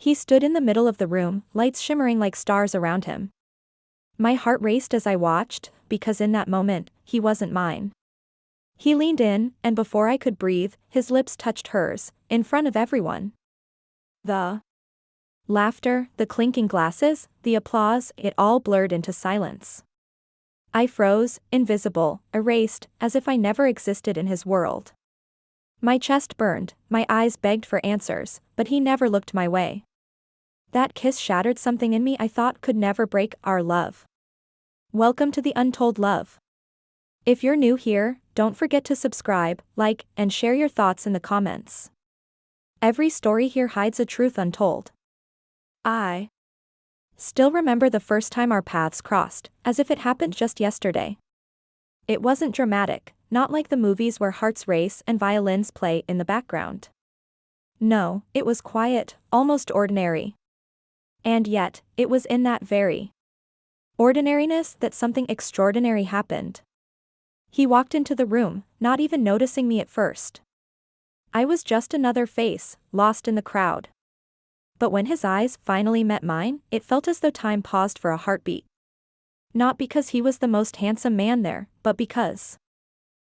He stood in the middle of the room, lights shimmering like stars around him. My heart raced as I watched, because in that moment, he wasn't mine. He leaned in, and before I could breathe, his lips touched hers, in front of everyone. The laughter, the clinking glasses, the applause, it all blurred into silence. I froze, invisible, erased, as if I never existed in his world. My chest burned, my eyes begged for answers, but he never looked my way. That kiss shattered something in me I thought could never break our love. Welcome to the Untold Love. If you're new here, don't forget to subscribe, like, and share your thoughts in the comments. Every story here hides a truth untold. I still remember the first time our paths crossed, as if it happened just yesterday. It wasn't dramatic, not like the movies where hearts race and violins play in the background. No, it was quiet, almost ordinary. And yet, it was in that very ordinariness that something extraordinary happened. He walked into the room, not even noticing me at first. I was just another face, lost in the crowd. But when his eyes finally met mine, it felt as though time paused for a heartbeat. Not because he was the most handsome man there, but because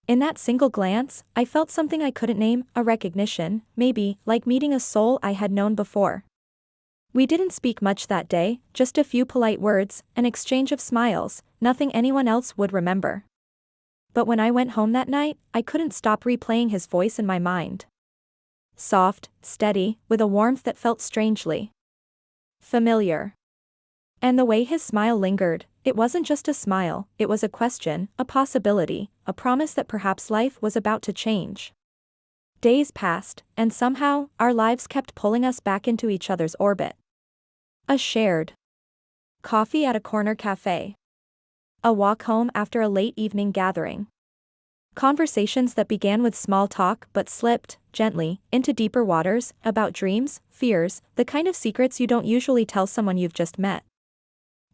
in that single glance, I felt something I couldn't name, a recognition, maybe, like meeting a soul I had known before. We didn't speak much that day, just a few polite words, an exchange of smiles, nothing anyone else would remember. But when I went home that night, I couldn't stop replaying his voice in my mind. Soft, steady, with a warmth that felt strangely familiar. And the way his smile lingered, it wasn't just a smile, it was a question, a possibility, a promise that perhaps life was about to change. Days passed, and somehow, our lives kept pulling us back into each other's orbit. A shared coffee at a corner cafe. A walk home after a late evening gathering. Conversations that began with small talk but slipped, gently, into deeper waters, about dreams, fears, the kind of secrets you don't usually tell someone you've just met.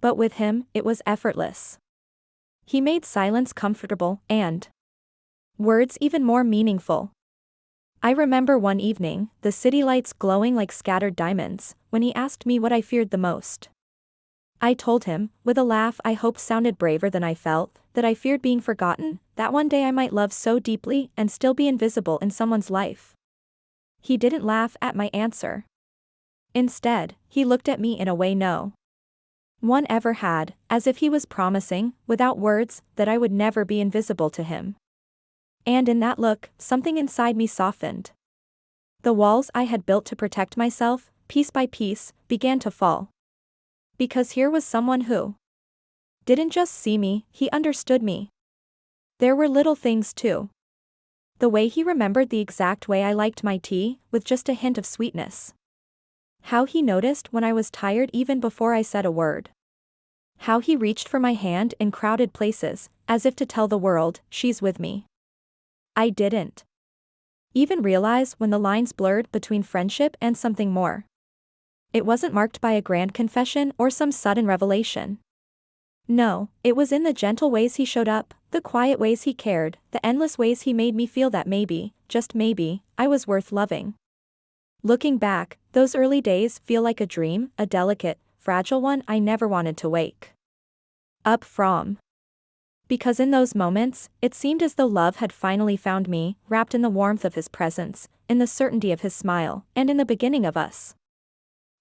But with him, it was effortless. He made silence comfortable, and words even more meaningful. I remember one evening, the city lights glowing like scattered diamonds, when he asked me what I feared the most. I told him, with a laugh I hoped sounded braver than I felt, that I feared being forgotten, that one day I might love so deeply and still be invisible in someone's life. He didn't laugh at my answer. Instead, he looked at me in a way no one ever had, as if he was promising, without words, that I would never be invisible to him. And in that look, something inside me softened. The walls I had built to protect myself, piece by piece, began to fall. Because here was someone who didn't just see me, he understood me. There were little things too. The way he remembered the exact way I liked my tea, with just a hint of sweetness. How he noticed when I was tired even before I said a word. How he reached for my hand in crowded places, as if to tell the world, she's with me. I didn't even realize when the lines blurred between friendship and something more. It wasn't marked by a grand confession or some sudden revelation. No, it was in the gentle ways he showed up, the quiet ways he cared, the endless ways he made me feel that maybe, just maybe, I was worth loving. Looking back, those early days feel like a dream, a delicate, fragile one I never wanted to wake up from. Because in those moments, it seemed as though love had finally found me, wrapped in the warmth of his presence, in the certainty of his smile, and in the beginning of us.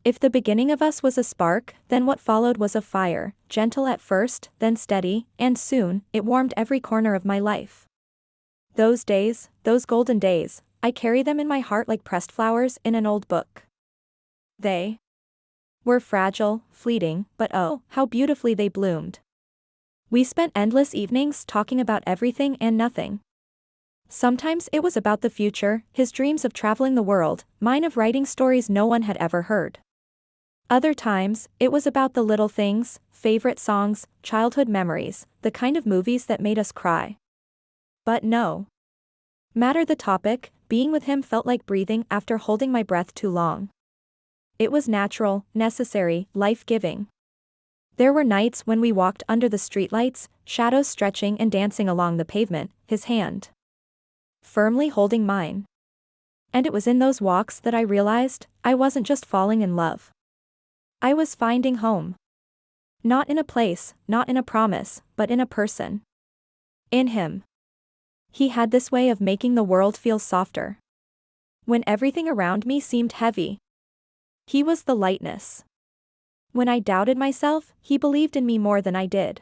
If the beginning of us was a spark, then what followed was a fire, gentle at first, then steady, and soon, it warmed every corner of my life. Those days, those golden days, I carry them in my heart like pressed flowers in an old book. They were fragile, fleeting, but oh, how beautifully they bloomed. We spent endless evenings talking about everything and nothing. Sometimes it was about the future, his dreams of traveling the world, mine of writing stories no one had ever heard. Other times, it was about the little things, favorite songs, childhood memories, the kind of movies that made us cry. But no matter the topic, being with him felt like breathing after holding my breath too long. It was natural, necessary, life-giving. There were nights when we walked under the streetlights, shadows stretching and dancing along the pavement, his hand firmly holding mine. And it was in those walks that I realized I wasn't just falling in love. I was finding home. Not in a place, not in a promise, but in a person. In him. He had this way of making the world feel softer. When everything around me seemed heavy, he was the lightness. When I doubted myself, he believed in me more than I did.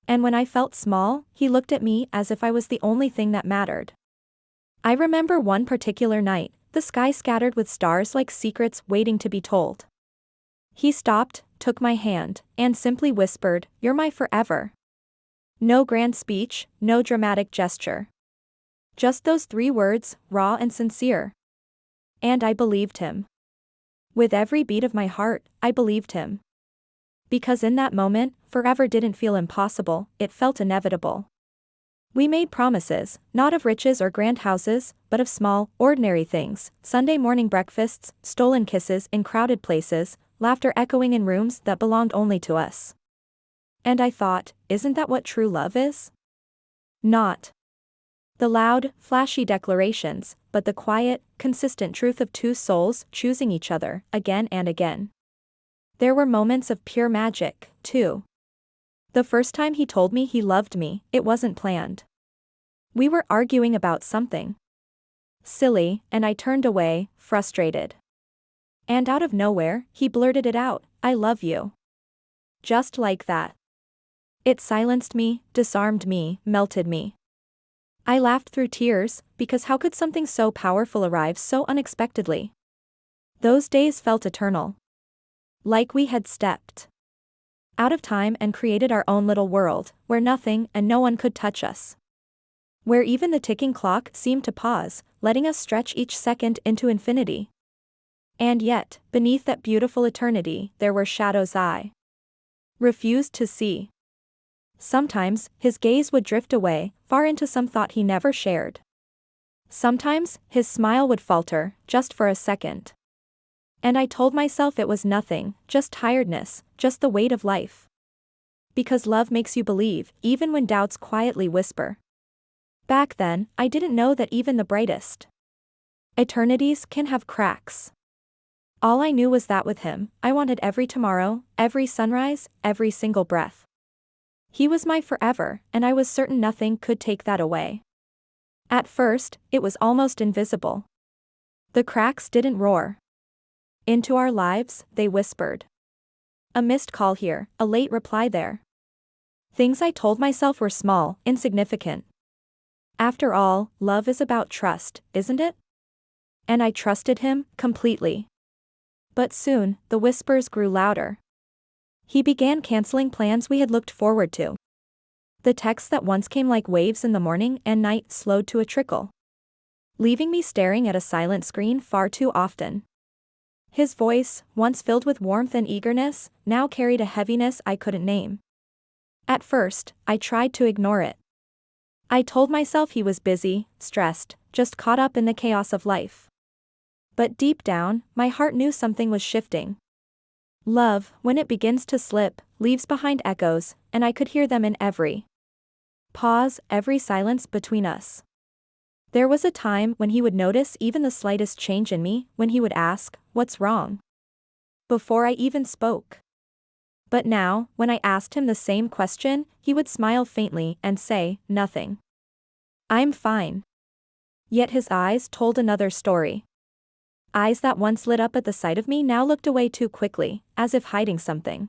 And when I felt small, he looked at me as if I was the only thing that mattered. I remember one particular night, the sky scattered with stars like secrets waiting to be told. He stopped, took my hand, and simply whispered, "You're my forever." No grand speech, no dramatic gesture. Just those 3 words, raw and sincere. And I believed him. With every beat of my heart, I believed him. Because in that moment, forever didn't feel impossible, it felt inevitable. We made promises, not of riches or grand houses, but of small, ordinary things, Sunday morning breakfasts, stolen kisses in crowded places, laughter echoing in rooms that belonged only to us. And I thought, isn't that what true love is? Not the loud, flashy declarations, but the quiet, consistent truth of 2 souls choosing each other, again and again. There were moments of pure magic, too. The first time he told me he loved me, it wasn't planned. We were arguing about something silly, and I turned away, frustrated. And out of nowhere, he blurted it out, "I love you." Just like that. It silenced me, disarmed me, melted me. I laughed through tears, because how could something so powerful arrive so unexpectedly? Those days felt eternal. Like we had stepped out of time and created our own little world, where nothing and no one could touch us. Where even the ticking clock seemed to pause, letting us stretch each second into infinity. And yet, beneath that beautiful eternity, there were shadows I refused to see. Sometimes, his gaze would drift away, far into some thought he never shared. Sometimes, his smile would falter, just for a second. And I told myself it was nothing, just tiredness, just the weight of life. Because love makes you believe, even when doubts quietly whisper. Back then, I didn't know that even the brightest eternities can have cracks. All I knew was that with him, I wanted every tomorrow, every sunrise, every single breath. He was my forever, and I was certain nothing could take that away. At first, it was almost invisible. The cracks didn't roar into our lives, they whispered. A missed call here, a late reply there. Things I told myself were small, insignificant. After all, love is about trust, isn't it? And I trusted him, completely. But soon, the whispers grew louder. He began canceling plans we had looked forward to. The texts that once came like waves in the morning and night slowed to a trickle, leaving me staring at a silent screen far too often. His voice, once filled with warmth and eagerness, now carried a heaviness I couldn't name. At first, I tried to ignore it. I told myself he was busy, stressed, just caught up in the chaos of life. But deep down, my heart knew something was shifting. Love, when it begins to slip, leaves behind echoes, and I could hear them in every pause, every silence between us. There was a time when he would notice even the slightest change in me, when he would ask, "What's wrong?" before I even spoke. But now, when I asked him the same question, he would smile faintly and say, "Nothing. I'm fine." Yet his eyes told another story. Eyes that once lit up at the sight of me now looked away too quickly, as if hiding something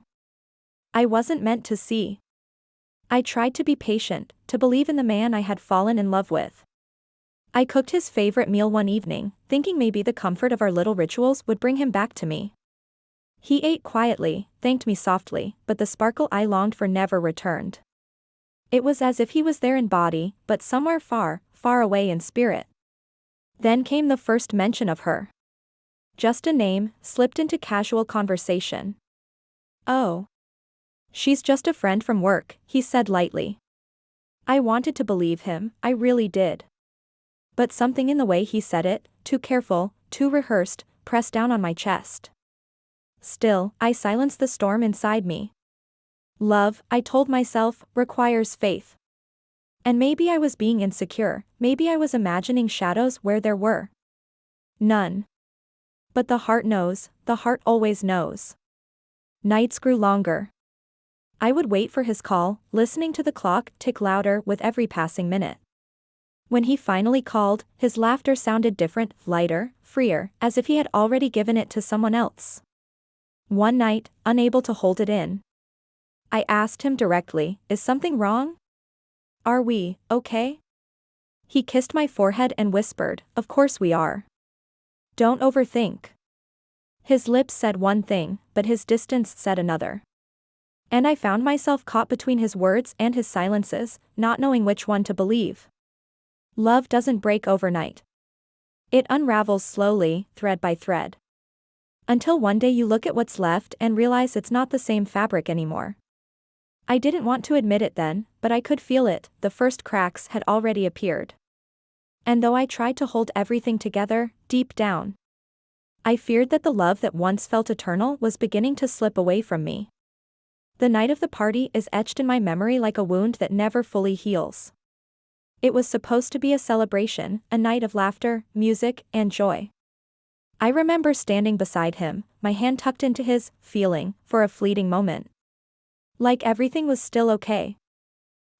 I wasn't meant to see. I tried to be patient, to believe in the man I had fallen in love with. I cooked his favorite meal one evening, thinking maybe the comfort of our little rituals would bring him back to me. He ate quietly, thanked me softly, but the sparkle I longed for never returned. It was as if he was there in body, but somewhere far, far away in spirit. Then came the first mention of her. Just a name, slipped into casual conversation. "Oh. She's just a friend from work," he said lightly. I wanted to believe him, I really did. But something in the way he said it, too careful, too rehearsed, pressed down on my chest. Still, I silenced the storm inside me. Love, I told myself, requires faith. And maybe I was being insecure, maybe I was imagining shadows where there were None. But the heart knows, the heart always knows. Nights grew longer. I would wait for his call, listening to the clock tick louder with every passing minute. When he finally called, his laughter sounded different, lighter, freer, as if he had already given it to someone else. One night, unable to hold it in, I asked him directly, "Is something wrong? Are we okay?" He kissed my forehead and whispered, "Of course we are. Don't overthink." His lips said one thing, but his distance said another. And I found myself caught between his words and his silences, not knowing which one to believe. Love doesn't break overnight. It unravels slowly, thread by thread. Until one day you look at what's left and realize it's not the same fabric anymore. I didn't want to admit it then, but I could feel it, the first cracks had already appeared. And though I tried to hold everything together, deep down, I feared that the love that once felt eternal was beginning to slip away from me. The night of the party is etched in my memory like a wound that never fully heals. It was supposed to be a celebration, a night of laughter, music, and joy. I remember standing beside him, my hand tucked into his, feeling, for a fleeting moment, like everything was still okay.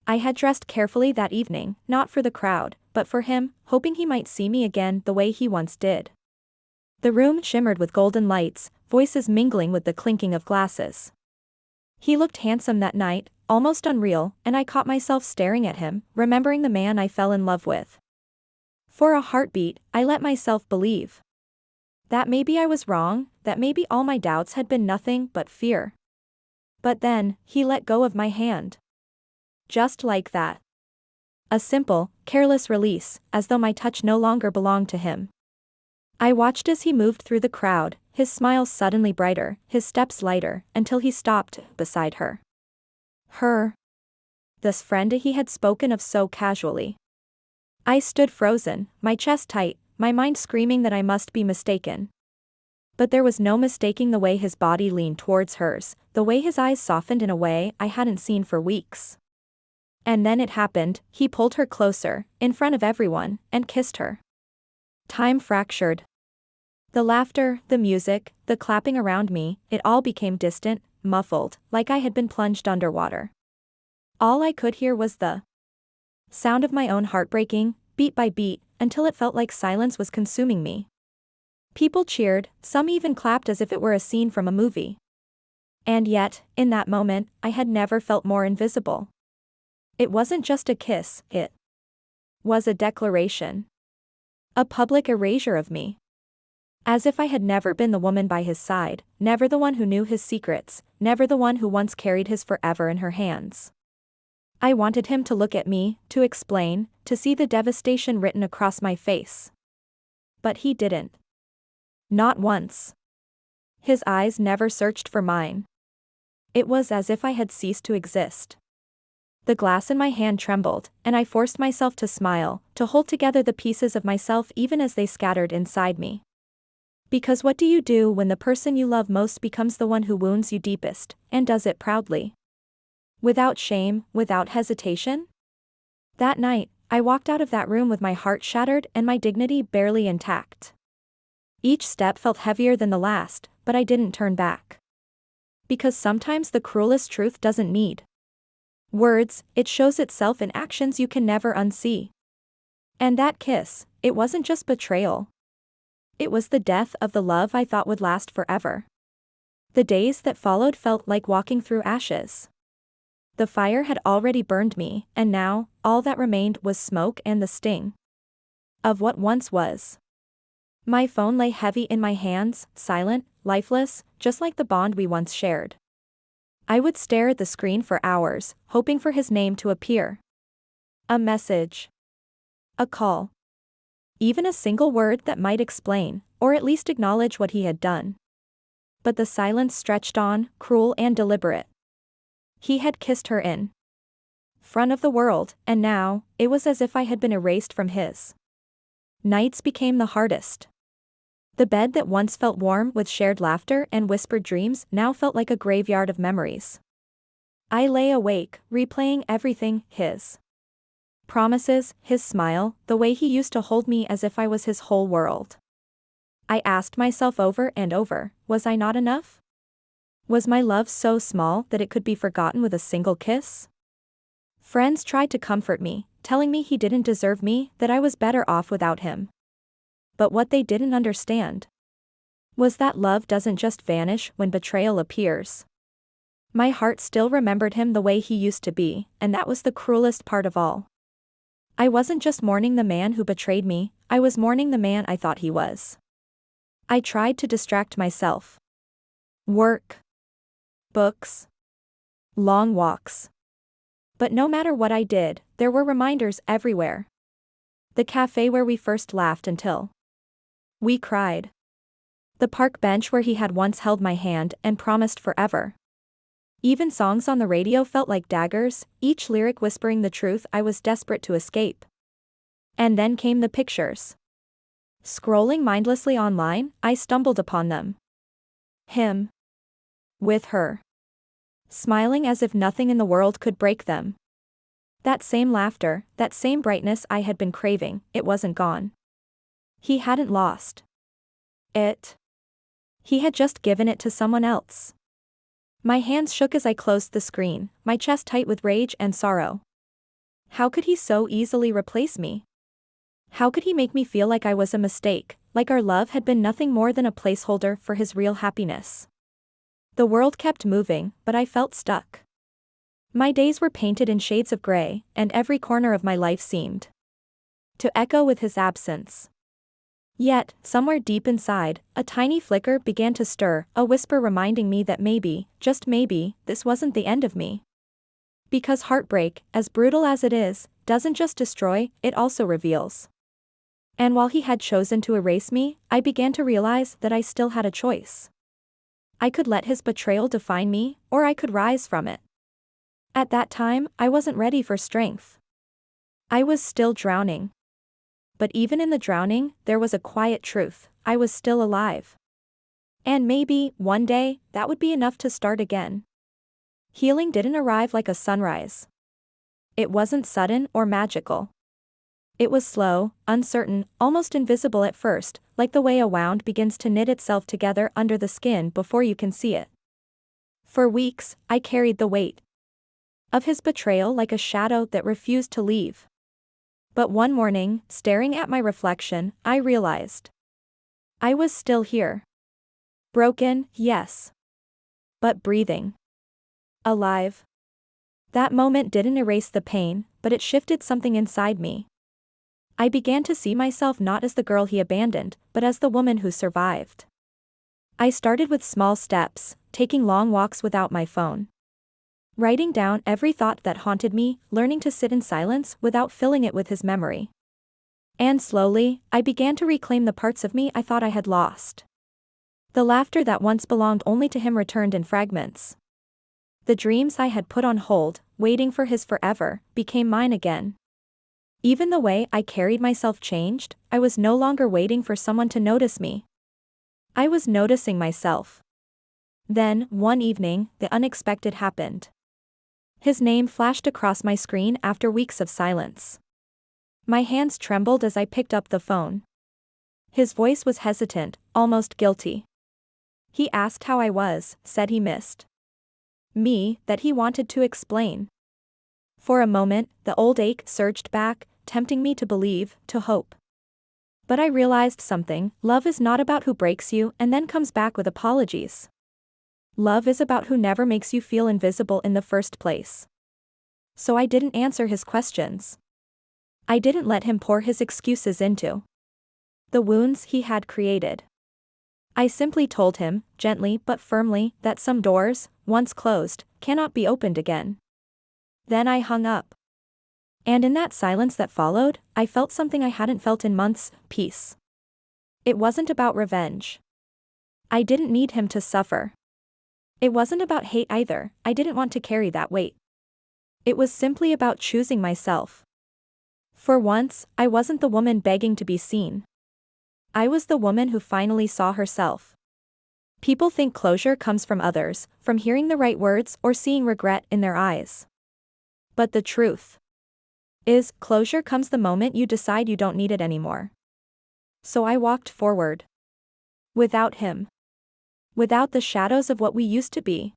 I had dressed carefully that evening, not for the crowd, but for him, hoping he might see me again the way he once did. The room shimmered with golden lights, voices mingling with the clinking of glasses. He looked handsome that night, almost unreal, and I caught myself staring at him, remembering the man I fell in love with. For a heartbeat, I let myself believe that maybe I was wrong, that maybe all my doubts had been nothing but fear. But then, he let go of my hand. Just like that. A simple, careless release, as though my touch no longer belonged to him. I watched as he moved through the crowd, his smile suddenly brighter, his steps lighter, until he stopped beside her. Her. This friend he had spoken of so casually. I stood frozen, my chest tight, my mind screaming that I must be mistaken. But there was no mistaking the way his body leaned towards hers, the way his eyes softened in a way I hadn't seen for weeks. And then it happened, he pulled her closer, in front of everyone, and kissed her. Time fractured. The laughter, the music, the clapping around me, it all became distant, muffled, like I had been plunged underwater. All I could hear was the sound of my own heart breaking, beat by beat, until it felt like silence was consuming me. People cheered, some even clapped as if it were a scene from a movie. And yet, in that moment, I had never felt more invisible. It wasn't just a kiss, it was a declaration. A public erasure of me. As if I had never been the woman by his side, never the one who knew his secrets, never the one who once carried his forever in her hands. I wanted him to look at me, to explain, to see the devastation written across my face. But he didn't. Not once. His eyes never searched for mine. It was as if I had ceased to exist. The glass in my hand trembled, and I forced myself to smile, to hold together the pieces of myself even as they scattered inside me. Because what do you do when the person you love most becomes the one who wounds you deepest, and does it proudly? Without shame, without hesitation? That night, I walked out of that room with my heart shattered and my dignity barely intact. Each step felt heavier than the last, but I didn't turn back. Because sometimes the cruelest truth doesn't need words, it shows itself in actions you can never unsee. And that kiss, it wasn't just betrayal. It was the death of the love I thought would last forever. The days that followed felt like walking through ashes. The fire had already burned me, and now, all that remained was smoke and the sting of what once was. My phone lay heavy in my hands, silent, lifeless, just like the bond we once shared. I would stare at the screen for hours, hoping for his name to appear. A message. A call. Even a single word that might explain, or at least acknowledge what he had done. But the silence stretched on, cruel and deliberate. He had kissed her in front of the world, and now, it was as if I had been erased from his. Nights became the hardest. The bed that once felt warm with shared laughter and whispered dreams now felt like a graveyard of memories. I lay awake, replaying everything, his promises, his smile, the way he used to hold me as if I was his whole world. I asked myself over and over, was I not enough? Was my love so small that it could be forgotten with a single kiss? Friends tried to comfort me, telling me he didn't deserve me, that I was better off without him. But what they didn't understand was that love doesn't just vanish when betrayal appears. My heart still remembered him the way he used to be, and that was the cruelest part of all. I wasn't just mourning the man who betrayed me, I was mourning the man I thought he was. I tried to distract myself. Work. Books. Long walks. But no matter what I did, there were reminders everywhere. The cafe where we first laughed until we cried. The park bench where he had once held my hand and promised forever. Even songs on the radio felt like daggers, each lyric whispering the truth I was desperate to escape. And then came the pictures. Scrolling mindlessly online, I stumbled upon them. Him. With her. Smiling as if nothing in the world could break them. That same laughter, that same brightness I had been craving, it wasn't gone. He hadn't lost it. He had just given it to someone else. My hands shook as I closed the screen, my chest tight with rage and sorrow. How could he so easily replace me? How could he make me feel like I was a mistake, like our love had been nothing more than a placeholder for his real happiness? The world kept moving, but I felt stuck. My days were painted in shades of gray, and every corner of my life seemed to echo with his absence. Yet, somewhere deep inside, a tiny flicker began to stir, a whisper reminding me that maybe, just maybe, this wasn't the end of me. Because heartbreak, as brutal as it is, doesn't just destroy, it also reveals. And while he had chosen to erase me, I began to realize that I still had a choice. I could let his betrayal define me, or I could rise from it. At that time, I wasn't ready for strength. I was still drowning. But even in the drowning, there was a quiet truth, I was still alive. And maybe, one day, that would be enough to start again. Healing didn't arrive like a sunrise. It wasn't sudden or magical. It was slow, uncertain, almost invisible at first, like the way a wound begins to knit itself together under the skin before you can see it. For weeks, I carried the weight of his betrayal like a shadow that refused to leave. But one morning, staring at my reflection, I realized I was still here. Broken, yes. But breathing. Alive. That moment didn't erase the pain, but it shifted something inside me. I began to see myself not as the girl he abandoned, but as the woman who survived. I started with small steps, taking long walks without my phone. Writing down every thought that haunted me, learning to sit in silence without filling it with his memory. And slowly, I began to reclaim the parts of me I thought I had lost. The laughter that once belonged only to him returned in fragments. The dreams I had put on hold, waiting for his forever, became mine again. Even the way I carried myself changed, I was no longer waiting for someone to notice me. I was noticing myself. Then, one evening, the unexpected happened. His name flashed across my screen after weeks of silence. My hands trembled as I picked up the phone. His voice was hesitant, almost guilty. He asked how I was, said he missed me, that he wanted to explain. For a moment, the old ache surged back, tempting me to believe, to hope. But I realized something, love is not about who breaks you and then comes back with apologies. Love is about who never makes you feel invisible in the first place. So I didn't answer his questions. I didn't let him pour his excuses into the wounds he had created. I simply told him, gently but firmly, that some doors, once closed, cannot be opened again. Then I hung up. And in that silence that followed, I felt something I hadn't felt in months, peace. It wasn't about revenge. I didn't need him to suffer. It wasn't about hate either, I didn't want to carry that weight. It was simply about choosing myself. For once, I wasn't the woman begging to be seen. I was the woman who finally saw herself. People think closure comes from others, from hearing the right words or seeing regret in their eyes. But the truth is, closure comes the moment you decide you don't need it anymore. So I walked forward. Without him. Without the shadows of what we used to be.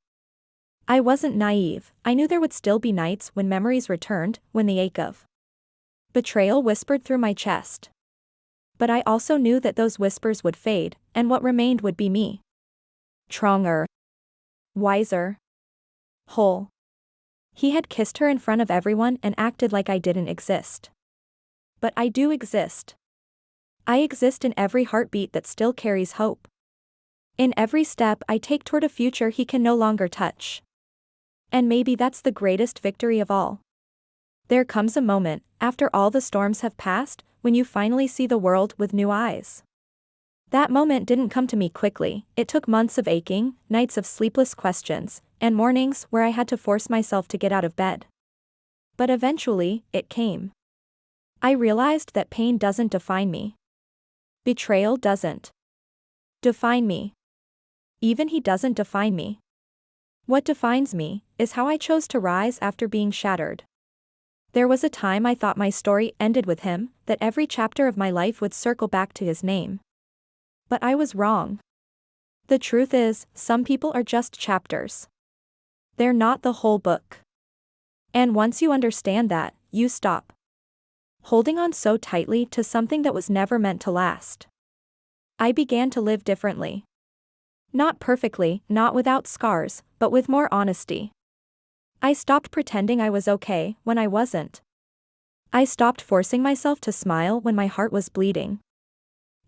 I wasn't naive, I knew there would still be nights when memories returned, when the ache of betrayal whispered through my chest. But I also knew that those whispers would fade, and what remained would be me. Stronger. Wiser. Whole. He had kissed her in front of everyone and acted like I didn't exist. But I do exist. I exist in every heartbeat that still carries hope. In every step I take toward a future he can no longer touch. And maybe that's the greatest victory of all. There comes a moment, after all the storms have passed, when you finally see the world with new eyes. That moment didn't come to me quickly, it took months of aching, nights of sleepless questions, and mornings where I had to force myself to get out of bed. But eventually, it came. I realized that pain doesn't define me. Betrayal doesn't define me. Even he doesn't define me. What defines me is how I chose to rise after being shattered. There was a time I thought my story ended with him, that every chapter of my life would circle back to his name. But I was wrong. The truth is, some people are just chapters. They're not the whole book. And once you understand that, you stop holding on so tightly to something that was never meant to last. I began to live differently. Not perfectly, not without scars, but with more honesty. I stopped pretending I was okay when I wasn't. I stopped forcing myself to smile when my heart was bleeding.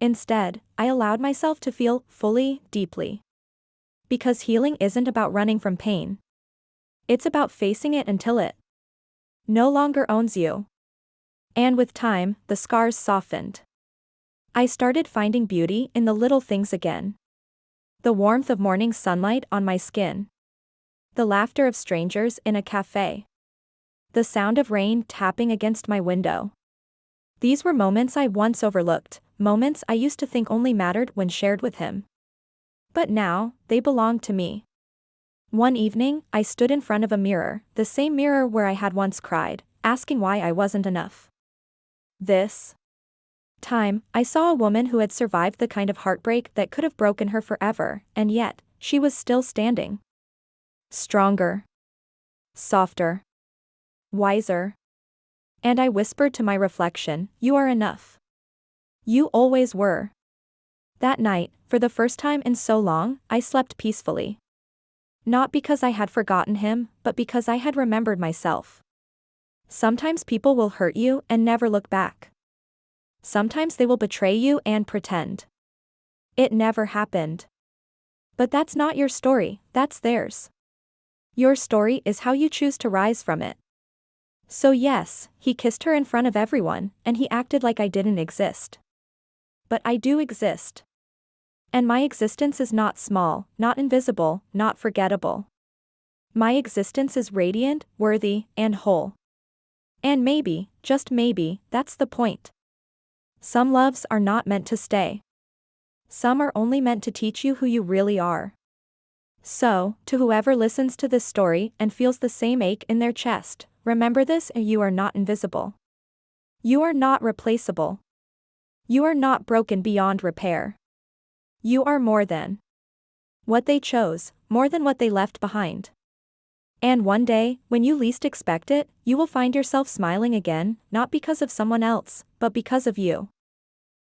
Instead, I allowed myself to feel fully, deeply. Because healing isn't about running from pain. It's about facing it until it no longer owns you. And with time, the scars softened. I started finding beauty in the little things again. The warmth of morning sunlight on my skin. The laughter of strangers in a cafe. The sound of rain tapping against my window. These were moments I once overlooked, moments I used to think only mattered when shared with him. But now, they belonged to me. One evening, I stood in front of a mirror, the same mirror where I had once cried, asking why I wasn't enough. This time, I saw a woman who had survived the kind of heartbreak that could have broken her forever, and yet, she was still standing. Stronger. Softer. Wiser. And I whispered to my reflection, "You are enough. You always were." That night, for the first time in so long, I slept peacefully. Not because I had forgotten him, but because I had remembered myself. Sometimes people will hurt you and never look back. Sometimes they will betray you and pretend it never happened. But that's not your story, that's theirs. Your story is how you choose to rise from it. So yes, he kissed her in front of everyone, and he acted like I didn't exist. But I do exist. And my existence is not small, not invisible, not forgettable. My existence is radiant, worthy, and whole. And maybe, just maybe, that's the point. Some loves are not meant to stay. Some are only meant to teach you who you really are. So, to whoever listens to this story and feels the same ache in their chest, remember this: you are not invisible. You are not replaceable. You are not broken beyond repair. You are more than what they chose, more than what they left behind. And one day, when you least expect it, you will find yourself smiling again, not because of someone else, but because of you.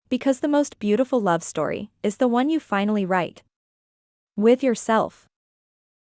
Because the most beautiful love story is the one you finally write with yourself.